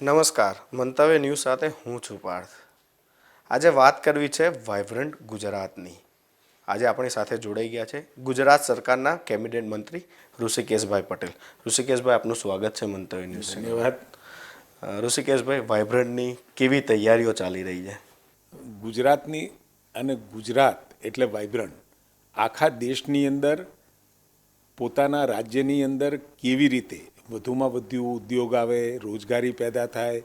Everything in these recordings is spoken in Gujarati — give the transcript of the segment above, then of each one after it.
નમસ્કાર, મંતવ્ય ન્યૂઝ સાથે હું છું પાર્થ. આજે વાત કરવી છે વાઇબ્રન્ટ ગુજરાતની. આજે આપણી સાથે જોડાઈ ગયા છે ગુજરાત સરકારના કેબિનેટ મંત્રી ઋષિકેશભાઈ પટેલ. ઋષિકેશભાઈ, આપનું સ્વાગત છે મંતવ્ય ન્યૂઝ. ધન્યવાદ. ઋષિકેશભાઈ, વાઇબ્રન્ટની કેવી તૈયારીઓ ચાલી રહી છે? ગુજરાતની અને ગુજરાત એટલે વાઇબ્રન્ટ આખા દેશની અંદર પોતાના રાજ્યની અંદર કેવી રીતે વધુમાં વધુ ઉદ્યોગ આવે, રોજગારી પેદા થાય,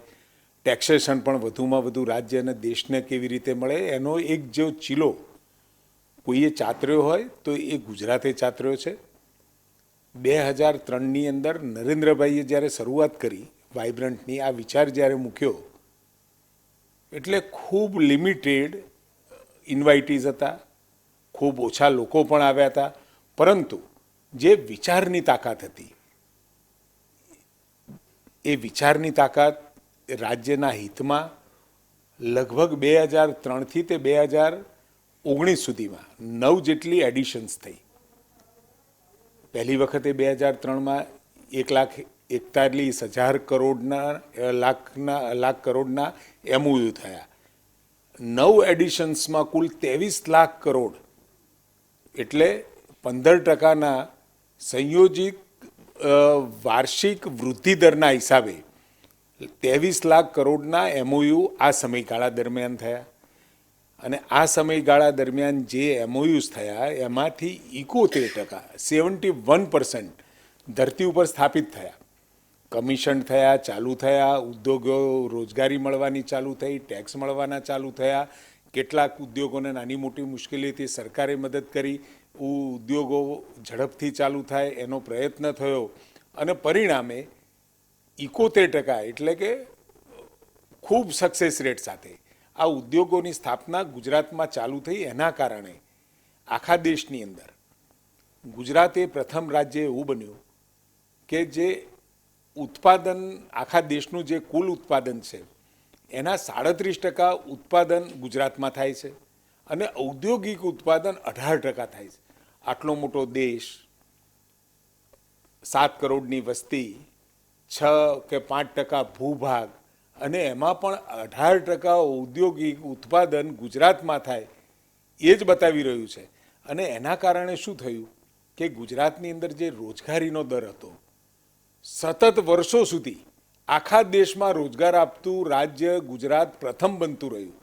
ટેક્સેશન પણ વધુમાં વધુ રાજ્ય અને દેશને કેવી રીતે મળે, એનો એક જો ચીલો કોઈએ ચાતર્યો હોય તો એ ગુજરાતે ચાતર્યો છે. 2003ની અંદર નરેન્દ્રભાઈએ જ્યારે શરૂઆત કરી વાઇબ્રન્ટની, આ વિચાર જ્યારે મૂક્યો એટલે ખૂબ લિમિટેડ ઇન્વાઇટીઝ હતા, ખૂબ ઓછા લોકો પણ આવ્યા હતા, પરંતુ જે વિચારની તાકાત હતી એ વિચારની તાકાત રાજ્યના હિતમાં લગભગ 2003થી તે 2019 સુધીમાં 9 જેટલી એડિશન્સ થઈ. પહેલી વખતે 2003માં 1,41,000 કરોડના એમઓયુ થયા. 9 એડિશન્સમાં કુલ 23 લાખ કરોડ એટલે 15%ના સંયોજિત વાર્ષિક વૃદ્ધિ દરના હિસાબે 23 લાખ કરોડના એમઓયુ આ સમયગાળા દરમિયાન થયા. અને આ સમયગાળા દરમિયાન જે એમઓયુઝ થયા એમાંથી 71%, 71% ધરતી ઉપર સ્થાપિત થયા, કમિશન થયા, ચાલુ થયા, ઉદ્યોગો રોજગારી મળવાની ચાલુ થઈ, ટેક્સ મળવાના ચાલુ થયા. કેટલાક ઉદ્યોગોને નાની મોટી મુશ્કેલીથી સરકારે મદદ કરી, ઉદ્યોગો ઝડપથી ચાલુ થાય એનો પ્રયત્ન થયો અને પરિણામે 71% એટલે કે ખૂબ સક્સેસ રેટ સાથે આ ઉદ્યોગોની સ્થાપના ગુજરાતમાં ચાલુ થઈ. એના કારણે આખા દેશની અંદર ગુજરાત એ પ્રથમ રાજ્ય એવું બન્યું કે જે ઉત્પાદન, આખા દેશનું જે કુલ ઉત્પાદન છે એના 37% ઉત્પાદન ગુજરાતમાં થાય છે અને ઔદ્યોગિક ઉત્પાદન 18% થાય છે. આટલો મોટો દેશ, 7 કરોડની વસ્તી, 6 કે 5% ભૂભાગ અને એમાં પણ 18% ઔદ્યોગિક ઉત્પાદન ગુજરાતમાં થાય એ જ બતાવી રહ્યું છે. અને એના કારણે શું થયું કે ગુજરાતની અંદર જે રોજગારીનો દર હતો, સતત વર્ષો સુધી આખા દેશમાં રોજગાર આપતું રાજ્ય ગુજરાત પ્રથમ બનતું રહ્યું.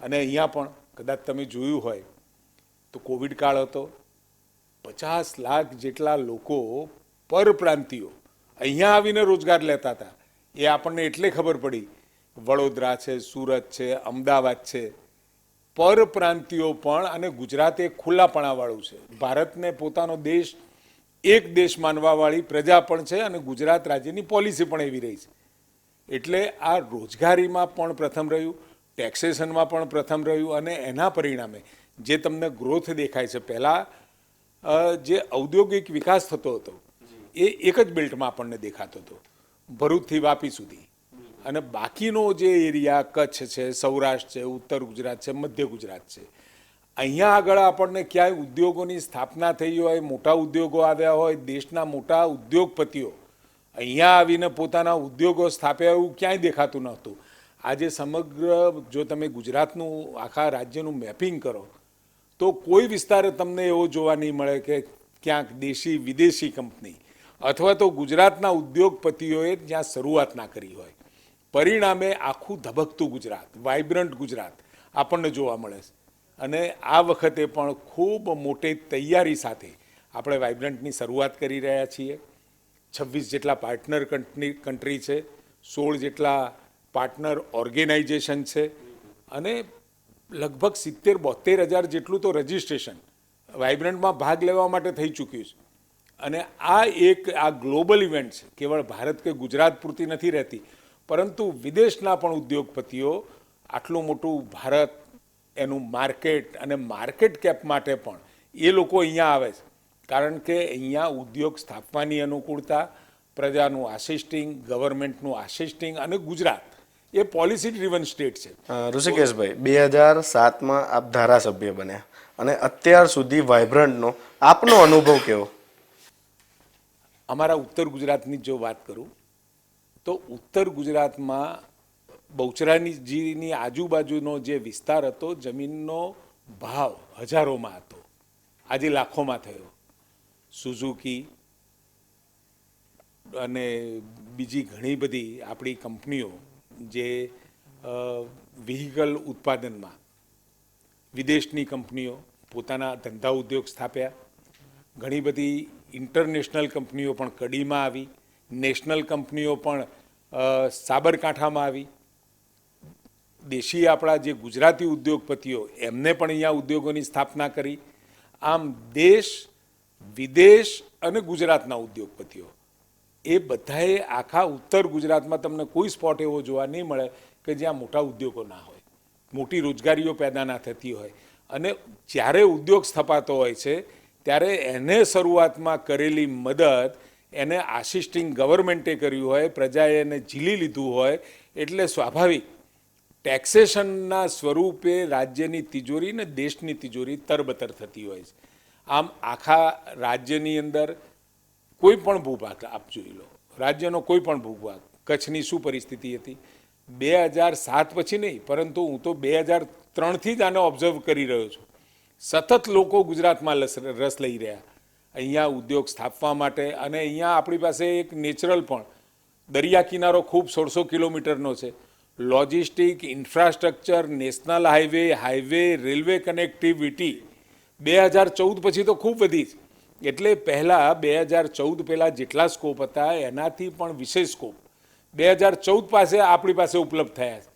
અને અહીંયા પણ કદાચ તમે જોયું હોય તો કોવિડ કાળ હતો, 50 લાખ જેટલા લોકો પરપ્રાંતિયો અહીંયા આવીને રોજગાર લેતા હતા. એ આપણને એટલે ખબર પડી, વડોદરા છે, સુરત છે, અમદાવાદ છે, પરપ્રાંતિયો પણ. અને ગુજરાત એક ખુલ્લાપણાવાળું છે, ભારતને પોતાનો દેશ, એક દેશ માનવાવાળી પ્રજા પણ છે અને ગુજરાત રાજ્યની પોલિસી પણ એવી રહી છે. એટલે આ રોજગારીમાં પણ પ્રથમ રહ્યું, ટેક્સેશનમાં પણ પ્રથમ રહ્યું અને એના પરિણામે જે તમને ગ્રોથ દેખાય છે, પહેલાં જે ઔદ્યોગિક વિકાસ થતો હતો એ એક જ બેલ્ટમાં આપણને દેખાતો હતો, ભરૂચથી વાપી સુધી. અને બાકીનો જે એરિયા કચ્છ છે, સૌરાષ્ટ્ર છે, ઉત્તર ગુજરાત છે, મધ્ય ગુજરાત છે, અહીંયા આગળ આપણને ક્યાંય ઉદ્યોગોની સ્થાપના થઈ હોય, મોટા ઉદ્યોગો આવ્યા હોય, દેશના મોટા ઉદ્યોગપતિઓ અહીંયા આવીને પોતાના ઉદ્યોગો સ્થાપ્યા એવું ક્યાંય દેખાતું નહોતું. આજે સમગ્ર જો તમે ગુજરાતનું આખા રાજ્યનું મેપિંગ કરો તો કોઈ વિસ્તારે તમને એવો જોવા નહીં મળે કે ક્યાંક દેશી વિદેશી કંપની અથવા તો ગુજરાતના ઉદ્યોગપતિઓએ જ્યાં શરૂઆત ના કરી હોય. પરિણામે આખું ધબકતું ગુજરાત, વાઇબ્રન્ટ ગુજરાત આપણને જોવા મળે છે. અને આ વખતે પણ ખૂબ મોટી તૈયારી સાથે આપણે વાઇબ્રન્ટની શરૂઆત કરી રહ્યા છીએ. 26 જેટલા પાર્ટનર કન્ટ્રી છે, 16 જેટલા પાર્ટનર ઓર્ગેનાઇઝેશન છે અને લગભગ 70-72 હજાર જેટલું તો રજિસ્ટ્રેશન વાઇબ્રન્ટમાં ભાગ લેવા માટે થઈ ચૂક્યું છે. અને આ ગ્લોબલ ઇવેન્ટ છે, કેવળ ભારત કે ગુજરાત પૂરતી નથી રહેતી, પરંતુ વિદેશના પણ ઉદ્યોગપતિઓ આટલું મોટું ભારત, એનું માર્કેટ અને માર્કેટ કેપ માટે પણ એ લોકો અહીંયા આવે છે. કારણ કે અહીંયા ઉદ્યોગ સ્થાપવાની અનુકૂળતા, પ્રજાનું આસિસ્ટિંગ, ગવર્મેન્ટનું આસિસ્ટિંગ અને ગુજરાત એ પોલિસી ડ્રીવન સ્ટેટ છે. ઋષિકેશભાઈ, 2007માં આપ ધારાસભ્ય બન્યા અને અત્યાર સુધી વાઇબ્રન્ટનો આપનો અનુભવ કેવો? અમારા ઉત્તર ગુજરાતની જો વાત કરું તો તો ઉત્તર ગુજરાતમાં બહુચરાજીની આજુબાજુનો જે વિસ્તાર હતો, જમીનનો ભાવ હજારોમાં હતો, આજે લાખોમાં થયો. સુઝુકી અને બીજી ઘણી બધી આપણી કંપનીઓ જે વ્હીકલ ઉત્પાદનમાં, વિદેશની કંપનીઓ પોતાના ધંધા ઉદ્યોગ સ્થાપ્યા. ઘણી બધી ઇન્ટરનેશનલ કંપનીઓ પણ કડીમાં આવી, નેશનલ કંપનીઓ પણ સાબરકાંઠામાં આવી. દેશી આપણા જે ગુજરાતી ઉદ્યોગપતિઓ એમને પણ અહીંયા ઉદ્યોગોની સ્થાપના કરી. આમ દેશ, વિદેશ અને ગુજરાતના ઉદ્યોગપતિઓ એ બધાએ આખા ઉત્તર ગુજરાતમાં તમને કોઈ સ્પોટ એવો જોવા નહીં મળે કે જ્યાં મોટા ઉદ્યોગો ના હોય, મોટી રોજગારીઓ પેદા ના થતી હોય. અને જ્યારે ઉદ્યોગ સ્થપાતો હોય છે ત્યારે એને શરૂઆતમાં કરેલી મદદ એને આસિસ્ટિંગ ગવર્મેન્ટે કર્યું હોય, પ્રજાએ એને ઝીલી લીધું હોય, એટલે સ્વાભાવિક ટેક્સેશનના સ્વરૂપે રાજ્યની તિજોરી ને દેશની તિજોરી તરબતર થતી હોય છે. આમ આખા રાજ્યની અંદર કોઈ પણ ભૂભાગ આપ જોઈ લો, રાજ્યનો કોઈ પણ ભૂભાગ, કચ્છની શું પરિસ્થિતિ હતી 2007 પછી નહીં, પરંતુ હું તો 2003થી જ આને ઓબ્ઝર્વ કરી રહ્યો છું. સતત લોકો ગુજરાતમાં રસ લઈ રહ્યા અહીંયા ઉદ્યોગ સ્થાપવા માટે. અને અહીંયા આપણી પાસે એક નેચરલ પણ દરિયા કિનારો ખૂબ 1600 કિલોમીટરનો છે. Logistic, infrastructure, national highway, railway connectivity 2014 પછી તો ખૂબ વધી છે. એટલે પહેલાં 2014 પહેલાં જેટલા સ્કોપ હતા એનાથી પણ વિશેષ સ્કોપ 2014 પાસે આપણી પાસે ઉપલબ્ધ થયા છે.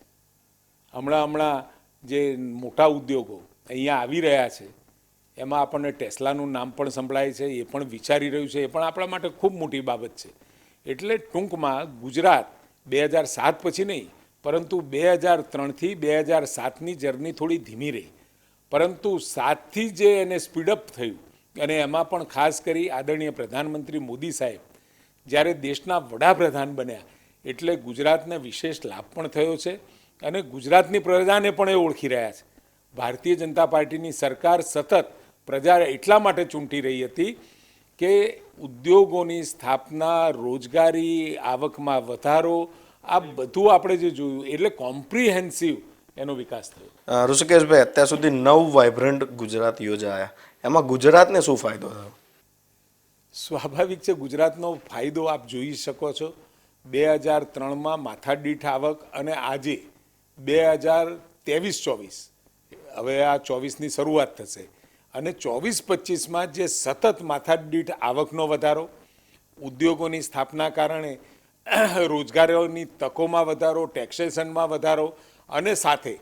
હમણાં જે મોટા ઉદ્યોગો અહીંયા આવી રહ્યા છે એમાં આપણને ટેસ્લાનું નામ પણ સંભળાય છે, એ પણ વિચારી રહ્યું છે, એ પણ આપણા માટે ખૂબ મોટી બાબત છે. એટલે ટૂંકમાં ગુજરાત 2007 પછી નહીં, પરંતુ 2003થી 2007ની જર્ની થોડી ધીમી રહી, પરંતુ 7થી જે એને સ્પીડઅપ થયું. અને એમાં પણ ખાસ કરી આદરણીય પ્રધાનમંત્રી મોદી સાહેબ જ્યારે દેશના વડાપ્રધાન બન્યા એટલે ગુજરાતને વિશેષ લાભ પણ થયો છે. અને ગુજરાતની પ્રજાને પણ એ ઓળખી રહ્યા છે. ભારતીય જનતા પાર્ટીની સરકાર સતત પ્રજા એટલા માટે ચૂંટી રહી હતી કે ઉદ્યોગોની સ્થાપના, રોજગારી, આવકમાં વધારો, આ બધું આપણે જે જોયું એટલે કોમ્પ્રિહેન્સિવ એનો વિકાસ થયો. ઋષિકેશભાઈ, અત્યાર સુધી 9 વાઇબ્રન્ટ ગુજરાત યોજાયા, એમાં ગુજરાતને શું ફાયદો થયો? સ્વાભાવિક છે, ગુજરાતનો ફાયદો આપ જોઈ શકો છો. 2003માં માથાદીઠ આવક અને આજે 2023-24, હવે આ 24ની શરૂઆત થશે, અને 24-25માં જે સતત માથાદીઠ આવકનો વધારો, ઉદ્યોગોની સ્થાપના કારણે રોજગારોની તકોમાં વધારો, ટેક્સેશનમાં વધારો, અને સાથે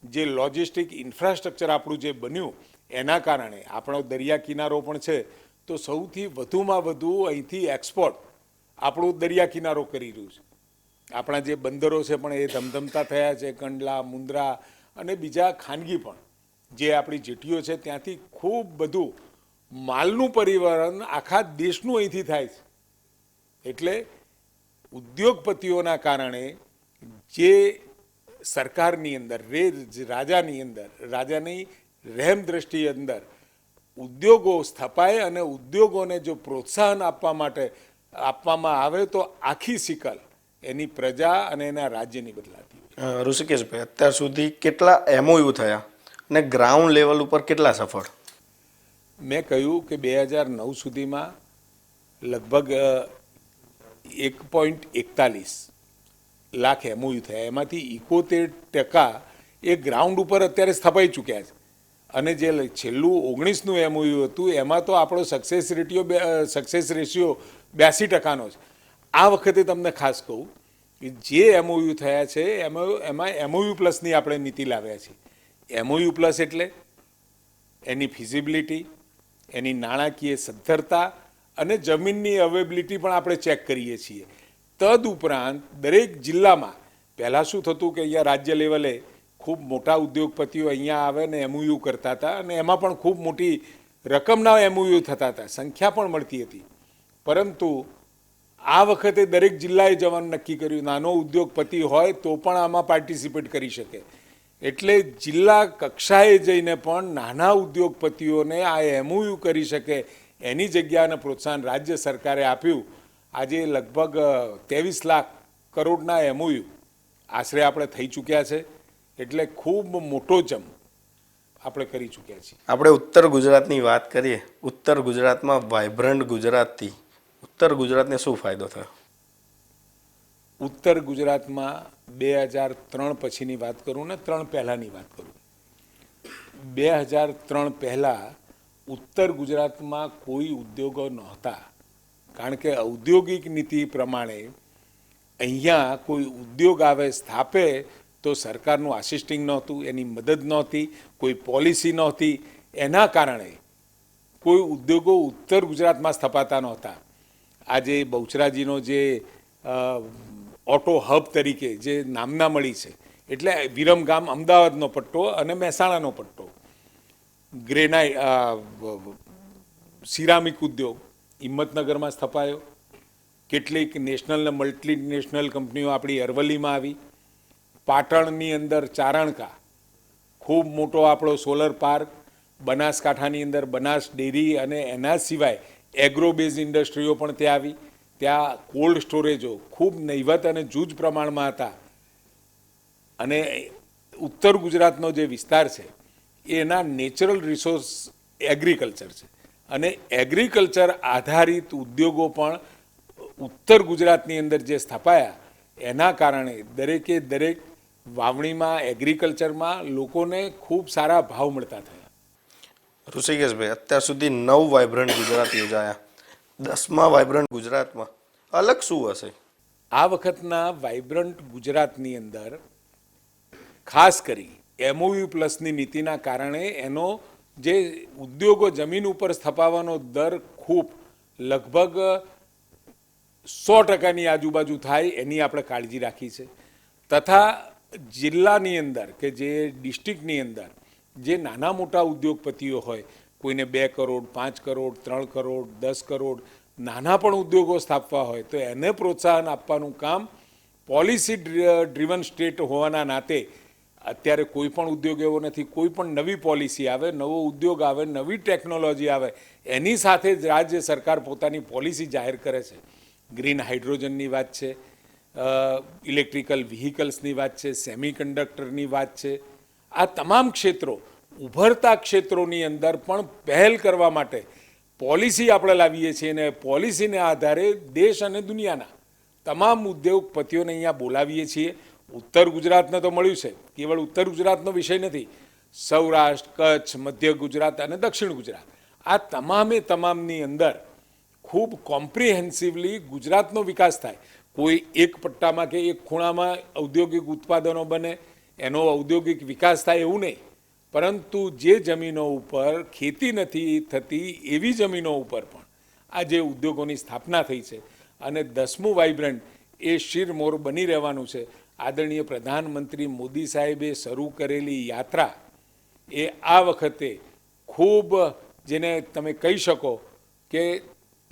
જે લોજિસ્ટિક ઇન્ફ્રાસ્ટ્રક્ચર આપણું જે બન્યું એના કારણે આપણો દરિયા કિનારો પણ છે, તો સૌથી વધુમાં વધુ અહીંથી એક્સપોર્ટ આપણો દરિયા કિનારો કરી રહ્યું છે. આપણા જે બંદરો છે પણ એ ધમધમતા થયા છે. કંડલા, મુન્દ્રા અને બીજા ખાનગી પણ જે આપણી જેટીઓ છે ત્યાંથી ખૂબ બધું માલનું પરિવહન આખા દેશનું અહીંથી થાય છે. એટલે ઉદ્યોગપતિઓના કારણે જે સરકારની અંદર, રાજાની રહેમ દ્રષ્ટિ અંદર ઉદ્યોગો સ્થપાય અને ઉદ્યોગોને જો પ્રોત્સાહન આપવા માટે આપવામાં આવે તો આખી સિકલ એની પ્રજા અને એના રાજ્યની બદલાતી. ઋષિકેશભાઈ, અત્યાર સુધી કેટલા MOU થયા અને ગ્રાઉન્ડ લેવલ ઉપર કેટલા સફળ? મેં કહ્યું કે 2009 સુધીમાં લગભગ 1.41 લાખ MOU થયા. એમાંથી 71% એ ગ્રાઉન્ડ ઉપર અત્યારે સ્થપાઈ ચૂક્યા છે. અને જે છેલ્લું 19નું MOU હતું એમાં તો આપણો સક્સેસ રેશિયો 82%નો છે. આ વખતે તમને ખાસ કહું કે જે MOU થયા છે એમાં MOU પ્લસની આપણે નીતિ લાવ્યા છીએ. MOU પ્લસ એટલે એની ફિઝિબિલિટી, એની નાણાકીય સદ્ધરતા અને જમીનની અવેબિલિટી પણ આપણે ચેક કરીએ છીએ. તદુપરાંત દરેક જિલ્લામાં પહેલાં શું થતું કે અહીંયા રાજ્ય લેવલે ખૂબ મોટા ઉદ્યોગપતિઓ અહીંયા આવે ને MOU કરતા હતા, અને એમાં પણ ખૂબ મોટી રકમના MOU થતા હતા, સંખ્યા પણ મળતી હતી. પરંતુ આ વખતે દરેક જિલ્લાએ જવાનું નક્કી કર્યું, નાનો ઉદ્યોગપતિ હોય તો પણ આમાં પાર્ટિસિપેટ કરી શકે. એટલે જિલ્લા કક્ષાએ જઈને પણ નાના ઉદ્યોગપતિઓને આ MOU કરી શકે એની જગ્યા અને પ્રોત્સાહન રાજ્ય સરકારે આપ્યું. આજે લગભગ 23 લાખ કરોડના એમઓયુ આશરે આપણે થઈ ચૂક્યા છે, એટલે ખૂબ મોટો જમ આપણે કરી ચૂક્યા છીએ. આપણે ઉત્તર ગુજરાતની વાત કરીએ. ઉત્તર ગુજરાતમાં વાઇબ્રન્ટ ગુજરાતથી ઉત્તર ગુજરાતને શું ફાયદો થયો? ઉત્તર ગુજરાતમાં 2003 પછીની વાત કરું ને 3 પહેલાંની વાત કરું, 2003 પહેલાં ઉત્તર ગુજરાતમાં કોઈ ઉદ્યોગો નહોતા, કારણ કે ઔદ્યોગિક નીતિ પ્રમાણે અહીંયા કોઈ ઉદ્યોગ આવે સ્થાપે તો સરકારનું આસિસ્ટિંગ નહોતું, એની મદદ નહોતી, કોઈ પોલિસી નહોતી. એના કારણે કોઈ ઉદ્યોગો ઉત્તર ગુજરાતમાં સ્થપાતા નહોતા. આજે બહુચરાજીનો જે ઓટો હબ તરીકે જે નામના મળી છે, એટલે વિરમગામ અમદાવાદનો પટ્ટો અને મહેસાણાનો પટ્ટો, સિરામિક ઉદ્યોગ હિંમતનગરમાં સ્થપાયો, કેટલીક નેશનલ ને મલ્ટીનેશનલ કંપનીઓ આપણી અરવલ્લીમાં આવી, પાટણની અંદર ચારણકા ખૂબ મોટો આપણો સોલર પાર્ક, બનાસકાંઠાની અંદર બનાસ ડેરી અને એના સિવાય એગ્રો બેઝ ઇન્ડસ્ટ્રીઓ પણ ત્યાં આવી. ત્યાં કોલ્ડ સ્ટોરેજો ખૂબ નહીવત અને જૂજ પ્રમાણમાં હતા. અને ઉત્તર ગુજરાતનો જે વિસ્તાર છે એના નેચરલ રિસોર્સ એગ્રીકલ્ચર છે, અને એગ્રીકલ્ચર આધારિત ઉદ્યોગો પણ ઉત્તર ગુજરાતની અંદર જે સ્થપાયા એના કારણે દરેકે દરેક વાવણીમાં એગ્રીકલ્ચરમાં લોકોને ખૂબ સારા ભાવ મળતા થયા. ઋષિકેશભાઈ, અત્યાર સુધી 9 વાઇબ્રન્ટ ગુજરાત યોજાયા. 10મા વાઇબ્રન્ટ ગુજરાતમાં અલગ શું હશે? આ વખતના વાઇબ્રન્ટ ગુજરાતની અંદર ખાસ કરી એમઓયુ પ્લસની નીતિના કારણે એનો જે ઉદ્યોગો જમીન ઉપર સ્થપાવવાનો દર ખૂબ લગભગ 100%ની આજુબાજુ થાય એની આપણે કાળજી રાખી છે. તથા જિલ્લાની અંદર કે જે ડિસ્ટ્રિક્ટની અંદર જે નાના મોટા ઉદ્યોગપતિઓ હોય, કોઈને 2 કરોડ 5 કરોડ 3 કરોડ 10 કરોડ નાના પણ ઉદ્યોગો સ્થાપવા હોય તો એને પ્રોત્સાહન આપવાનું કામ પોલિસી ડ્રીવન સ્ટેટ હોવાના નાતે અત્યારે કોઈ પણ ઉદ્યોગ એવો નથી, કોઈ પણ નવી પોલિસી આવે, નવો ઉદ્યોગ આવે, નવી ટેકનોલોજી આવે, એની સાથે જ રાજ્ય સરકાર પોતાની પોલિસી જાહેર કરે છે. ગ્રીન હાઇડ્રોજનની વાત છે, ઇલેક્ટ્રિકલ વ્હીકલ્સની વાત છે, સેમિકન્ડક્ટરની વાત છે. આ તમામ ક્ષેત્રો, ઉભરતા ક્ષેત્રોની અંદર પણ પહેલ કરવા માટે પોલિસી આપણે લાવીએ છીએ, અને પોલિસીને આધારે દેશ અને દુનિયાના તમામ ઉદ્યોગપતિઓને અહીંયા બોલાવીએ છીએ. ઉત્તર ગુજરાતને તો મળ્યું છે, કેવળ ઉત્તર ગુજરાતનો વિષય નથી, સૌરાષ્ટ્ર, કચ્છ, મધ્ય ગુજરાત અને દક્ષિણ ગુજરાત, આ તમામની અંદર ખૂબ કોમ્પ્રિહેન્સિવલી ગુજરાતનો વિકાસ થાય. કોઈ એક પટ્ટામાં કે એક ખૂણામાં ઔદ્યોગિક ઉત્પાદનો બને, એનો ઔદ્યોગિક વિકાસ થાય એવું નહીં, પરંતુ જે જમીનો ઉપર ખેતી નથી થતી એવી જમીનો ઉપર પણ આ જે ઉદ્યોગોની સ્થાપના થઈ છે. અને 10મું વાઇબ્રન્ટ એ શિરમોર બની રહેવાનું છે. આદરણીય પ્રધાનમંત્રી મોદી સાહેબે શરૂ કરેલી યાત્રા એ આ વખતે ખૂબ, જેને તમે કહી શકો કે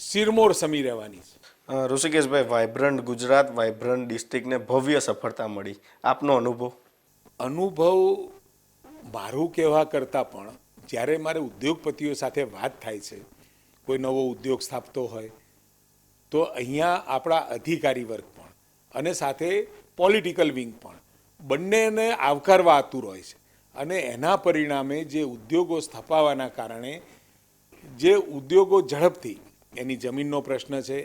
શિરમોર સમી રહેવાની છે. ઋષિકેશભાઈ, વાઇબ્રન્ટ ગુજરાત, વાઇબ્રન્ટ ડિસ્ટ્રિક્ટને ભવ્ય સફળતા મળી. આપનો અનુભવ? મારું કહેવા કરતાં પણ જ્યારે મારે ઉદ્યોગપતિઓ સાથે વાત થાય છે, કોઈ નવો ઉદ્યોગ સ્થાપતો હોય તો અહીંયા આપણા અધિકારી વર્ગ પણ અને સાથે પોલિટિકલ વિંગ પણ બંનેને આવકારવા આતુર હોય છે. અને એના પરિણામે જે ઉદ્યોગો સ્થપાવાના કારણે જે ઉદ્યોગો ઝડપથી, એની જમીનનો પ્રશ્ન છે,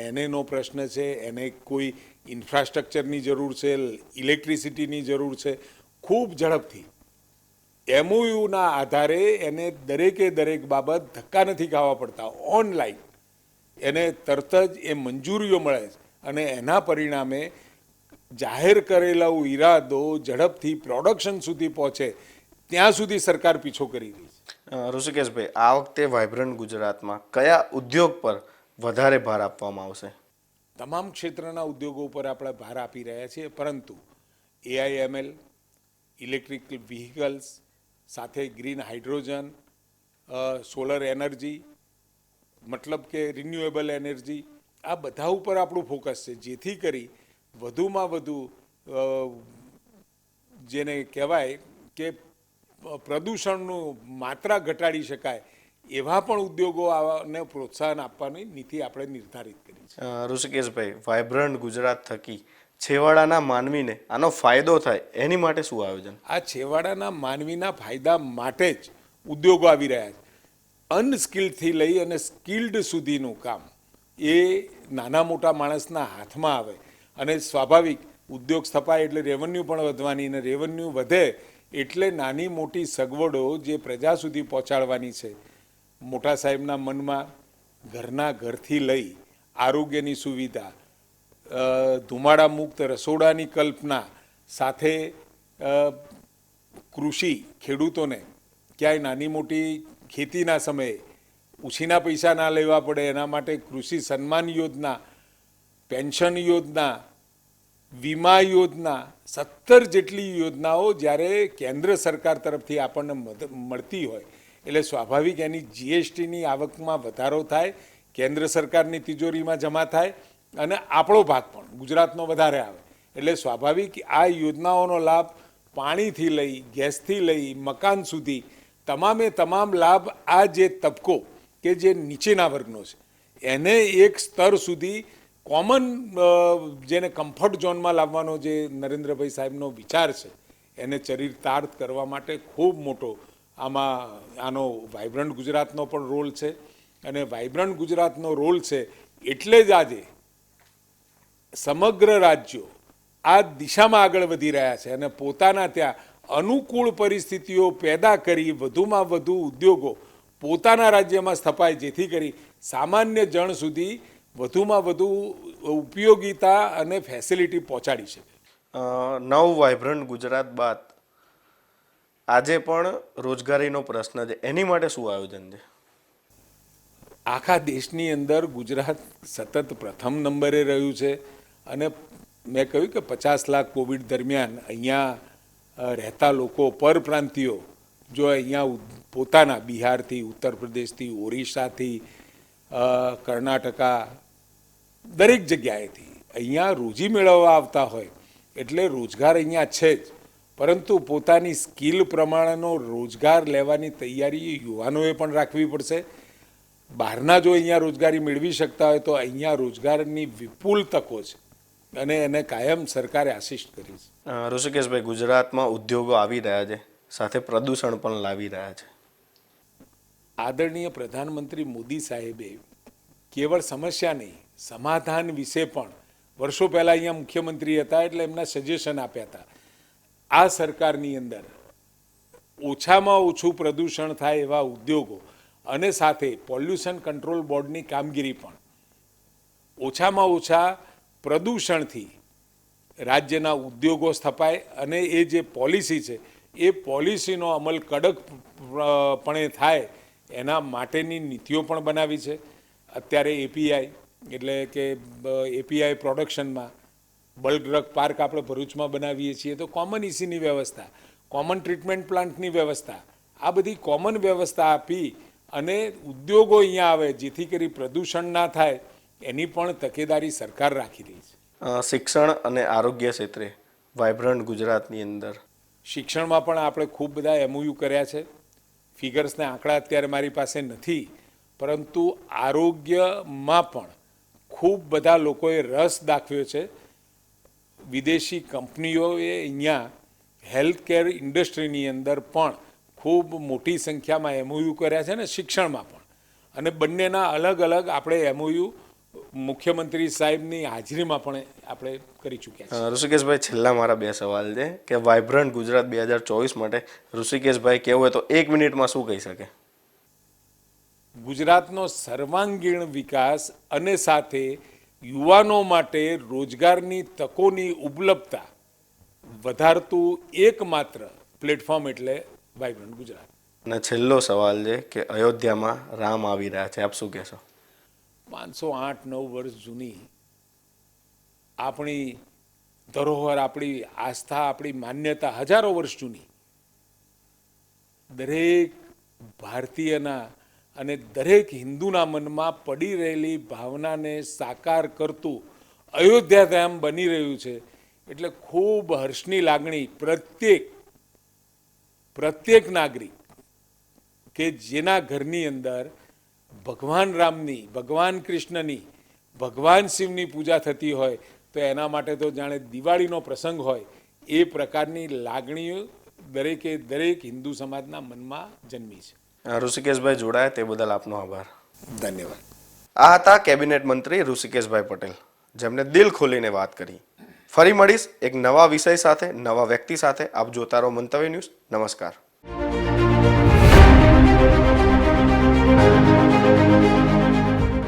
એનેનો પ્રશ્ન છે, એને કોઈ ઇન્ફ્રાસ્ટ્રક્ચરની જરૂર છે, ઇલેક્ટ્રિસિટીની જરૂર છે, ખૂબ ઝડપથી એમઓયુના આધારે એને દરેકે દરેક બાબત ધક્કા નથી ખાવા પડતા, ઓનલાઈન એને તરત જ એ મંજૂરીઓ મળે છે, અને એના પરિણામે જાહેર કરેલા ઈરાદો ઝડપથી પ્રોડક્શન સુધી પહોંચે ત્યાં સુધી સરકાર પીછો કરી રહી છે. ઋષિકેશભાઈ, આ વખતે વાઇબ્રન્ટ ગુજરાતમાં કયા ઉદ્યોગ પર વધારે ભાર આપવામાં આવશે? તમામ ક્ષેત્રના ઉદ્યોગો ઉપર આપણે ભાર આપી રહ્યા છીએ, પરંતુ AIML, ઇલેક્ટ્રિકલ વ્હીકલ્સ સાથે ગ્રીન હાઇડ્રોજન, સોલર એનર્જી, મતલબ કે રિન્યુએબલ એનર્જી, આ બધા ઉપર આપણું ફોકસ છે, જેથી કરી વધુમાં વધુ જેને કહેવાય કે પ્રદૂષણનું માત્રા ઘટાડી શકાય એવા પણ ઉદ્યોગોને પ્રોત્સાહન આપવાની નીતિ આપણે નિર્ધારિત કરી છે. ઋષિકેશભાઈ, વાઇબ્રન્ટ ગુજરાત થકી છેવાડાના માનવીને આનો ફાયદો થાય એની માટે શું આયોજન? આ છેવાડાના માનવીના ફાયદા માટે જ ઉદ્યોગો આવી રહ્યા છે. અનસ્કિલ્ડથી લઈ અને સ્કિલ્ડ સુધીનું કામ એ નાના મોટા માણસના હાથમાં આવે અને સ્વાભાવિક ઉદ્યોગ સ્થપાય એટલે રેવન્યુ પણ વધવાની, અને રેવન્યુ વધે એટલે નાની મોટી સગવડો જે પ્રજા સુધી પહોંચાડવાની છે. મોટા સાહેબના મનમાં ઘરના ઘરથી લઈ આરોગ્યની સુવિધા, ધુમાડા મુક્ત રસોડાની કલ્પના સાથે કૃષિ, ખેડૂતોને ક્યાંય નાની મોટી ખેતીના સમયે ઉછીના પૈસા ના લેવા પડે એના માટે કૃષિ સન્માન યોજના, પેન્શન યોજના, વીમા યોજના, 17 જેટલી યોજનાઓ જ્યારે કેન્દ્ર સરકાર તરફથી આપણને મળતી હોય એટલે સ્વાભાવિક એની જીએસટીની આવકમાં વધારો થાય, કેન્દ્ર સરકારની તિજોરીમાં જમા થાય અને આપણો ભાગ પણ ગુજરાતનો વધારે આવે. એટલે સ્વાભાવિક આ યોજનાઓનો લાભ પાણીથી લઈ, ગેસથી લઈ, મકાન સુધી તમામે તમામ લાભ આ જે તબકો કે જે નીચેના વર્ગનો છે એને એક સ્તર સુધી કોમન, જેને કમ્ફર્ટ ઝોનમાં લાવવાનો જે નરેન્દ્રભાઈ સાહેબનો વિચાર છે એને ચરિતાર્થ કરવા માટે ખૂબ મોટો આનો વાઇબ્રન્ટ ગુજરાતનો પણ રોલ છે. અને વાઇબ્રન્ટ ગુજરાતનો રોલ છે એટલે જ આજે સમગ્ર રાજ્યો આ દિશામાં આગળ વધી રહ્યા છે અને પોતાના ત્યાં અનુકૂળ પરિસ્થિતિઓ પેદા કરી વધુમાં વધુ ઉદ્યોગો પોતાના રાજ્યમાં સ્થપાય, જેથી કરી સામાન્ય જણ સુધી વધુમાં વધુ ઉપયોગિતા અને ફેસિલિટી પહોંચાડી શકે. નવ વાઇબ્રન્ટ ગુજરાત બાદ આજે પણ રોજગારીનો પ્રશ્ન છે, એની માટે શું આયોજન છે? આખા દેશની અંદર ગુજરાત સતત પ્રથમ નંબરે રહ્યું છે અને મેં કહ્યું કે 50 લાખ કોવિડ દરમિયાન અહીંયા રહેતા લોકો, પરપ્રાંતિયો જો અહીંયા પોતાના બિહારથી, ઉત્તર પ્રદેશથી, ઓરિસ્સાથી, કર્ણાટકા, દરેક જગ્યાએથી અહીંયા રોજી મેળવવા આવતા હોય એટલે રોજગાર અહીંયા છે જ, પરંતુ પોતાની સ્કિલ પ્રમાણેનો રોજગાર લેવાની તૈયારી યુવાનોએ પણ રાખવી પડશે. બહારના જો અહીંયા રોજગારી મેળવી શકતા હોય તો અહીંયા રોજગારની વિપુલ તકો છે અને એને કાયમ સરકારે આશિષ્ટ કરી છે. ઋષિકેશભાઈ, ગુજરાતમાં ઉદ્યોગો આવી રહ્યા છે, સાથે પ્રદૂષણ પણ લાવી રહ્યા છે. આદરણીય પ્રધાનમંત્રી મોદી સાહેબે કેવળ સમસ્યા નહીં, સમાધાન વિશે પણ વર્ષો પહેલાં અહીંયા મુખ્યમંત્રી હતા એટલે એમના સજેશન આપ્યા હતા. આ સરકારની અંદર ઓછામાં ઓછું પ્રદૂષણ થાય એવા ઉદ્યોગો અને સાથે પોલ્યુશન કંટ્રોલ બોર્ડની કામગીરી પણ ઓછામાં ઓછા પ્રદૂષણથી રાજ્યના ઉદ્યોગો સ્થપાય અને એ જે પોલિસી છે એ પોલિસીનો અમલ કડકપણે થાય એના માટેની નીતિઓ પણ બનાવી છે. અત્યારે એપીઆઈ એટલે કે એપીઆઈ પ્રોડક્શનમાં બલ્ક ડ્રગ પાર્ક આપણે ભરૂચમાં બનાવીએ છીએ તો કોમન ઇસીની વ્યવસ્થા, કોમન ટ્રીટમેન્ટ પ્લાન્ટની વ્યવસ્થા, આ બધી કોમન વ્યવસ્થા આપી અને ઉદ્યોગો અહીંયા આવે જેથી કરી પ્રદૂષણ ના થાય એની પણ તકેદારી સરકાર રાખી રહી છે. શિક્ષણ અને આરોગ્ય ક્ષેત્રે વાઇબ્રન્ટ ગુજરાતની અંદર શિક્ષણમાં પણ આપણે ખૂબ બધા એમઓયુ કર્યા છે. ફિગર્સને આંકડા અત્યારે મારી પાસે નથી, પરંતુ આરોગ્યમાં પણ ખૂબ બધા લોકોએ રસ દાખવ્યો છે. વિદેશી કંપનીઓએ અહીંયા હેલ્થ કેર ઇન્ડસ્ટ્રીની અંદર પણ ખૂબ મોટી સંખ્યામાં એમઓયુ કર્યા છે ને શિક્ષણમાં પણ, અને બંનેના અલગ અલગ આપણે એમઓયુ મુખ્યમંત્રી સાહેબની હાજરીમાં પણ આપણે કરી ચૂક્યા છીએ. ઋષિકેશભાઈ, છેલ્લા મારા 2 સવાલ છે કે વાઇબ્રન્ટ ગુજરાત 2024 માટે ઋષિકેશભાઈ કહેવું હોય તો 1 મિનિટમાં શું કહી શકે? ગુજરાતનો સર્વાંગીણ વિકાસ અને સાથે યુવાનો માટે રોજગારની તકોની ઉપલબ્ધતા વધારતું એકમાત્ર પ્લેટફોર્મ એટલે વાઇબ્રન્ટ ગુજરાત. અને છેલ્લો સવાલ છે કે અયોધ્યામાં રામ આવી રહ્યા છે, આપ શું કહેશો? 508-9 વર્ષ જૂની આપણી ધરોહર, આપણી આસ્થા, આપણી માન્યતા હજારો વર્ષ જૂની દરેક ભારતીયના અને દરેક હિન્દુના મનમાં પડી રહેલી ભાવનાને સાકાર કરતું અયોધ્યા ધામ બની રહ્યું છે એટલે ખૂબ હર્ષની લાગણી પ્રત્યેક નાગરિક કે જેના ઘરની અંદર ભગવાન રામની, ભગવાન કૃષ્ણની, ભગવાન શિવની પૂજા થતી હોય તો એના માટે તો જાણે દિવાળીનો પ્રસંગ હોય એ પ્રકારની લાગણીઓ દરેક હિન્દુ સમાજના મનમાં જન્મી છે. ઋષિકેશભાઈ જોડાયા તે બદલ આપનો આભાર. ધન્યવાદ. આ હતા કેબિનેટ મંત્રી ઋષિકેશભાઈ પટેલ, જેમણે દિલ ખોલીને વાત કરી. ફરી મળીશ એક નવા વિષય સાથે, નવા વ્યક્તિ સાથે. આપ જોતા રહો મંતવ્ય ન્યૂઝ. નમસ્કાર.